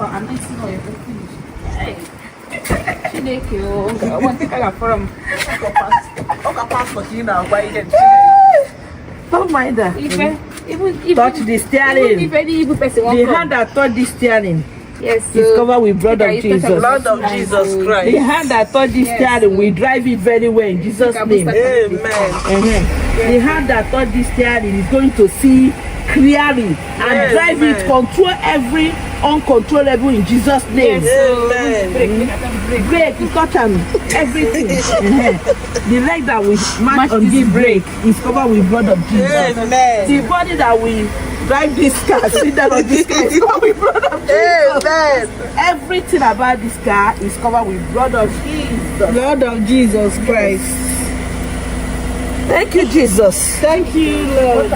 anointing oil. Chineke, I want to take from. Don't mind that. Even touch the steering. Even if any evil person the hand that touched the steering. Yes, is covered with blood of Jesus. Blood of Jesus Christ. The hand that touched the steering, we drive it very well in Jesus' name. Amen. The hand that touched the steering is going to see clearly and drive it, control every uncontrollable in Jesus' name. Amen. Brake, you touch on everything. The leg that we match on this brake is covered with blood of Jesus. Amen. The body that we drive this car, sit down on this car is covered with blood of Jesus. Amen. Everything about this car is covered with blood of Jesus. Blood of Jesus Christ. Thank you, Jesus. Thank you, Lord.